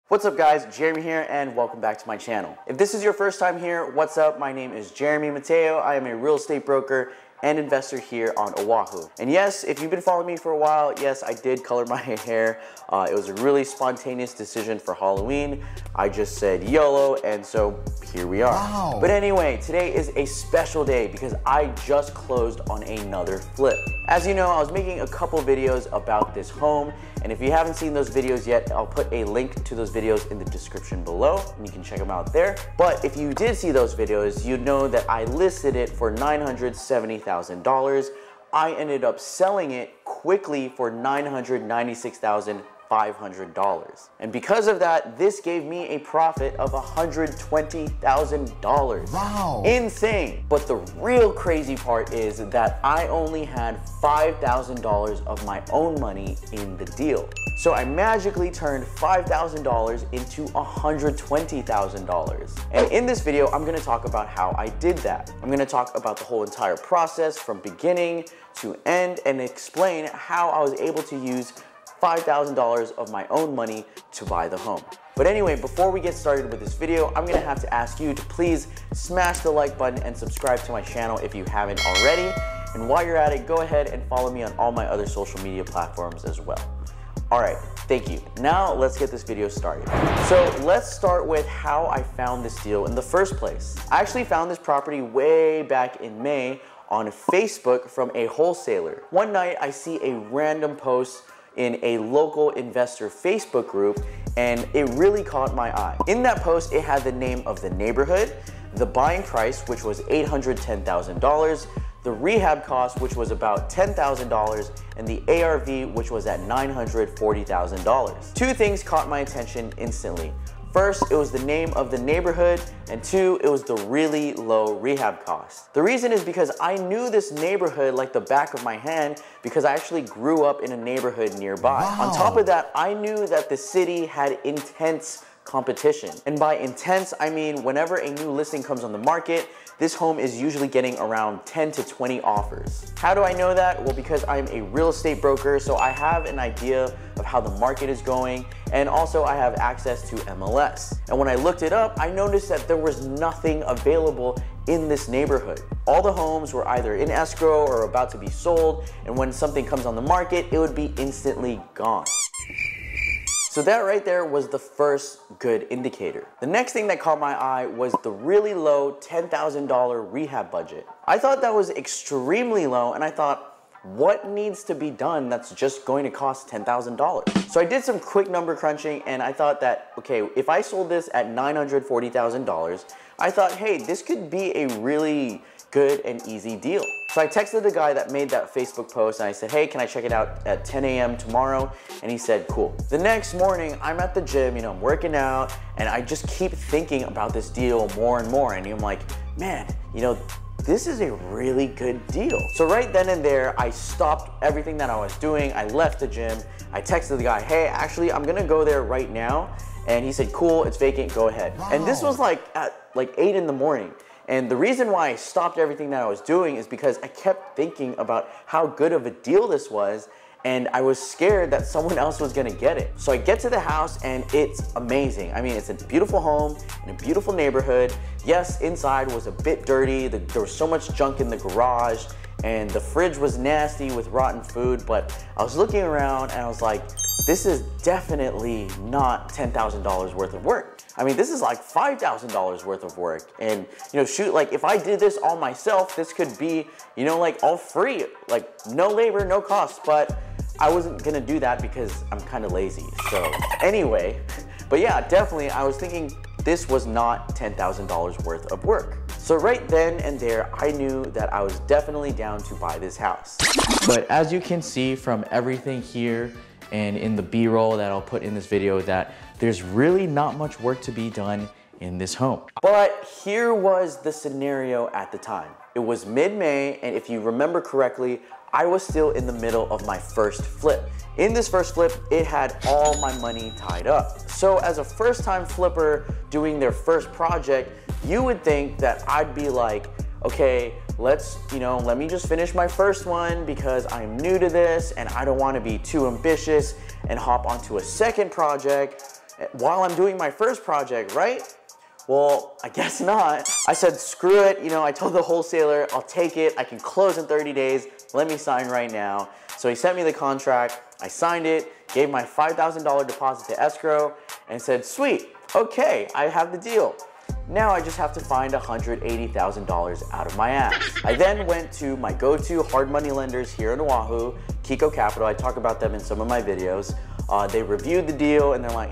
What's up guys, Jeremy here and welcome back to my channel. If this is your first time here, what's up? My name is Jeremy Mateo. I am a real estate broker and investor here on Oahu. And yes, if you've been following me for a while, yes, I did color my hair. It was a really spontaneous decision for Halloween. I just said YOLO, and so here we are. Wow. But anyway, today is a special day because I just closed on another flip. As you know, I was making a couple videos about this home, and if you haven't seen those videos yet, I'll put a link to those videos in the description below, and you can check them out there. But if you did see those videos, you'd know that I listed it for $970,000. I ended up selling it quickly for $996,500. And because of that, this gave me a profit of $120,000. Wow. Insane. But the real crazy part is that I only had $5,000 of my own money in the deal. So I magically turned $5,000 into $120,000. And in this video, I'm gonna talk about how I did that. I'm gonna talk about the whole entire process from beginning to end and explain how I was able to use $5,000 of my own money to buy the home. But anyway, before we get started with this video, I'm gonna have to ask you to please smash the like button and subscribe to my channel if you haven't already. And while you're at it, go ahead and follow me on all my other social media platforms as well. All right, thank you. Now let's get this video started. So let's start with how I found this deal in the first place. I actually found this property way back in May on Facebook from a wholesaler. One night I see a random post in a local investor Facebook group, and it really caught my eye. In that post, it had the name of the neighborhood, the buying price, which was $810,000, the rehab cost, which was about $10,000, and the ARV, which was at $940,000. Two things caught my attention instantly. First, it was the name of the neighborhood, and two, it was the really low rehab cost. The reason is because I knew this neighborhood like the back of my hand because I actually grew up in a neighborhood nearby. Wow. On top of that, I knew that the city had intense competition. And by intense, I mean whenever a new listing comes on the market, this home is usually getting around 10 to 20 offers. How do I know that? Well, because I'm a real estate broker, so I have an idea of how the market is going, and also I have access to MLS. And when I looked it up, I noticed that there was nothing available in this neighborhood. All the homes were either in escrow or about to be sold, and when something comes on the market, it would be instantly gone. So that right there was the first good indicator. The next thing that caught my eye was the really low $10,000 rehab budget. I thought that was extremely low, and I thought, what needs to be done that's just going to cost $10,000? So I did some quick number crunching, and I thought that, okay, if I sold this at $940,000, I thought, hey, this could be a really good and easy deal. So I texted the guy that made that Facebook post and I said, hey, can I check it out at 10 a.m. tomorrow? And he said, cool. The next morning, I'm at the gym, I'm working out, and I just keep thinking about this deal more and more. And I'm like, man, this is a really good deal. So right then and there, I stopped everything that I was doing. I left the gym. I texted the guy, hey, actually, I'm gonna go there right now. And he said, cool, it's vacant, go ahead. Wow. And this was like at 8 in the morning. And the reason why I stopped everything that I was doing is because I kept thinking about how good of a deal this was, and I was scared that someone else was gonna get it. So I get to the house and it's amazing. I mean, it's a beautiful home in a beautiful neighborhood. Yes, inside was a bit dirty. There was so much junk in the garage, and the fridge was nasty with rotten food, but I was looking around and I was like, this is definitely not $10,000 worth of work. I mean, this is like $5,000 worth of work. And, shoot, like if I did this all myself, this could be, like all free, like no labor, no cost. But I wasn't gonna do that because I'm kind of lazy. So anyway, but yeah, definitely I was thinking this was not $10,000 worth of work. So right then and there, I knew that I was definitely down to buy this house. But as you can see from everything here and in the B-roll that I'll put in this video, that there's really not much work to be done in this home. But here was the scenario at the time. It was mid-May, and if you remember correctly, I was still in the middle of my first flip. In this first flip, it had all my money tied up. So as a first-time flipper doing their first project, you would think that I'd be like, okay, let me just finish my first one because I'm new to this and I don't want to be too ambitious and hop onto a second project while I'm doing my first project, right? Well, I guess not. I said, screw it. You know, I told the wholesaler, I'll take it. I can close in 30 days. Let me sign right now. So he sent me the contract. I signed it, gave my $5,000 deposit to escrow, and said, sweet, okay, I have the deal. Now I just have to find $180,000 out of my ass. I then went to my go-to hard money lenders here in Oahu, Kiko Capital. I talk about them in some of my videos. They reviewed the deal and they're like,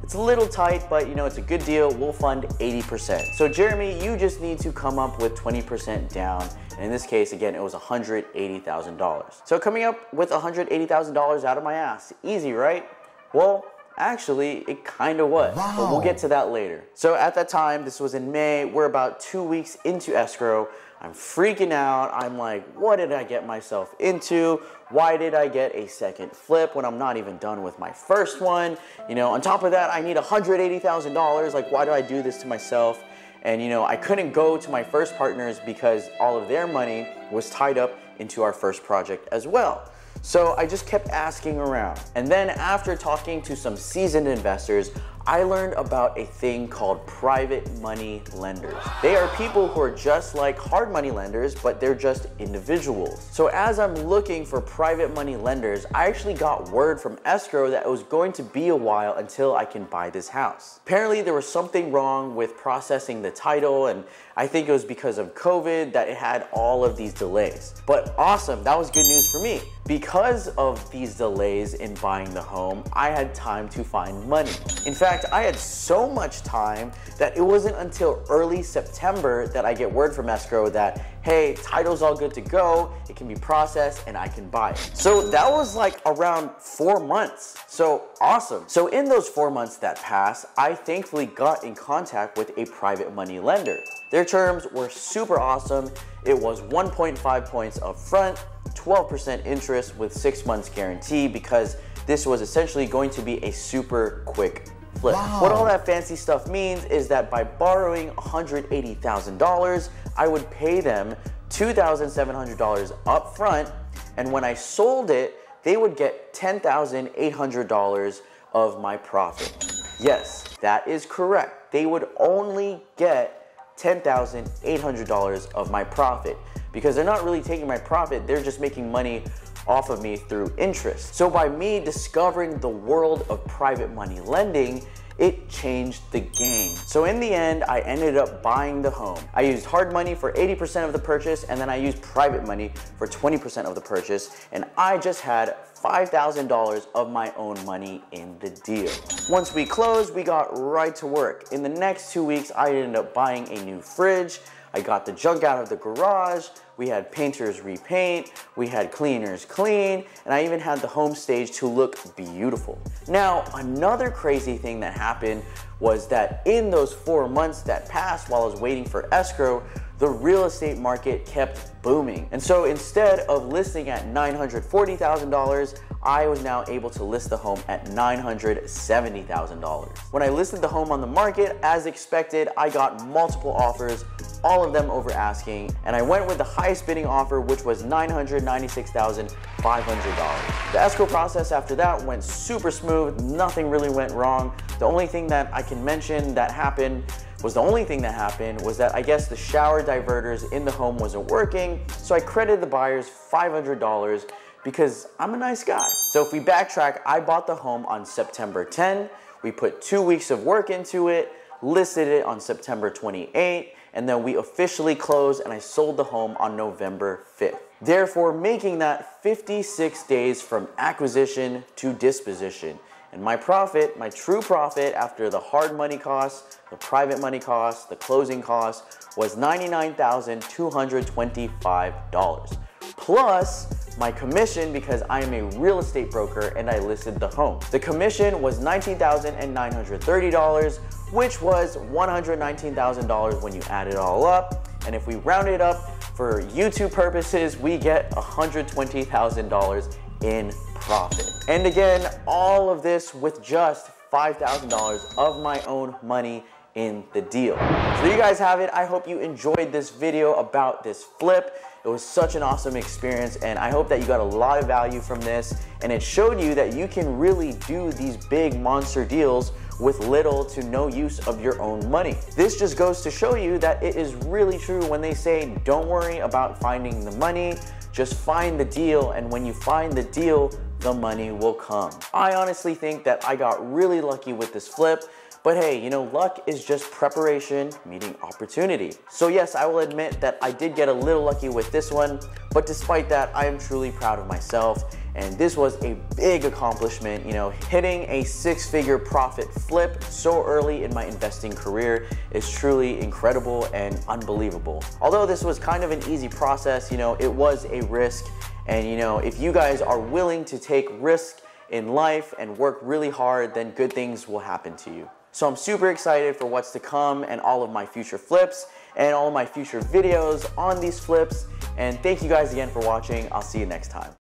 it's a little tight, but you know, it's a good deal. We'll fund 80%. So Jeremy, you just need to come up with 20% down. And in this case, again, it was $180,000. So coming up with $180,000 out of my ass, easy, right? Well, actually, it kind of was, but we'll get to that later. So at that time, this was in May, we're about 2 weeks into escrow. I'm freaking out. I'm like, what did I get myself into? Why did I get a second flip when I'm not even done with my first one? You know, on top of that, I need $180,000. Like, why do I do this to myself? And you know, I couldn't go to my first partners because all of their money was tied up into our first project as well. So I just kept asking around. And then after talking to some seasoned investors, I learned about a thing called private money lenders. They are people who are just like hard money lenders, but they're just individuals. So as I'm looking for private money lenders, I actually got word from escrow that it was going to be a while until I can buy this house. Apparently there was something wrong with processing the title, and I think it was because of COVID that it had all of these delays. But awesome, that was good news for me. Because of these delays in buying the home, I had time to find money. In fact, I had so much time that it wasn't until early September that I get word from escrow that, hey, title's all good to go, it can be processed, and I can buy it. So that was like around 4 months. So awesome. So in those 4 months that passed, I thankfully got in contact with a private money lender. Their terms were super awesome. It was 1.5 points up front, 12% interest with 6 months guarantee, because this was essentially going to be a super quick flip. Wow. What all that fancy stuff means is that by borrowing $180,000, I would pay them $2,700 up front, and when I sold it, they would get $10,800 of my profit. Yes, that is correct. They would only get $10,800 of my profit, because they're not really taking my profit, they're just making money off of me through interest. So by me discovering the world of private money lending, it changed the game. So in the end, I ended up buying the home. I used hard money for 80% of the purchase, and then I used private money for 20% of the purchase, and I just had $5,000 of my own money in the deal. Once we closed, we got right to work. In the next 2 weeks, I ended up buying a new fridge. I got the junk out of the garage. We had painters repaint, we had cleaners clean, and I even had the home stage to look beautiful. Now, another crazy thing that happened was that in those 4 months that passed while I was waiting for escrow, the real estate market kept booming. And so instead of listing at $940,000, I was now able to list the home at $970,000. When I listed the home on the market, as expected, I got multiple offers, all of them over asking, and I went with the highest bidding offer, which was $996,500. The escrow process after that went super smooth, nothing really went wrong. The only thing that I can mention that happened was that I guess the shower diverters in the home wasn't working, so I credited the buyers $500 because I'm a nice guy. So if we backtrack, I bought the home on September 10, we put 2 weeks of work into it, listed it on September 28, and then we officially closed and I sold the home on November 5th. Therefore, making that 56 days from acquisition to disposition. And my profit, my true profit after the hard money costs, the private money costs, the closing costs, was $99,225. Plus my commission, because I am a real estate broker and I listed the home. The commission was $19,930, which was $119,000 when you add it all up. And if we round it up for YouTube purposes, we get $120,000 in profit. And again, all of this with just $5,000 of my own money in the deal. So there you guys have it. I hope you enjoyed this video about this flip. It was such an awesome experience, and I hope that you got a lot of value from this, and it showed you that you can really do these big monster deals with little to no use of your own money. This just goes to show you that it is really true when they say don't worry about finding the money, just find the deal, and when you find the deal, the money will come. I honestly think that I got really lucky with this flip, but hey, you know, luck is just preparation meeting opportunity. So yes, I will admit that I did get a little lucky with this one, but despite that, I am truly proud of myself. And this was a big accomplishment, you know, hitting a six-figure profit flip so early in my investing career is truly incredible and unbelievable. Although this was kind of an easy process, you know, it was a risk. And you know, if you guys are willing to take risk in life and work really hard, then good things will happen to you. So I'm super excited for what's to come and all of my future flips and all of my future videos on these flips. And thank you guys again for watching. I'll see you next time.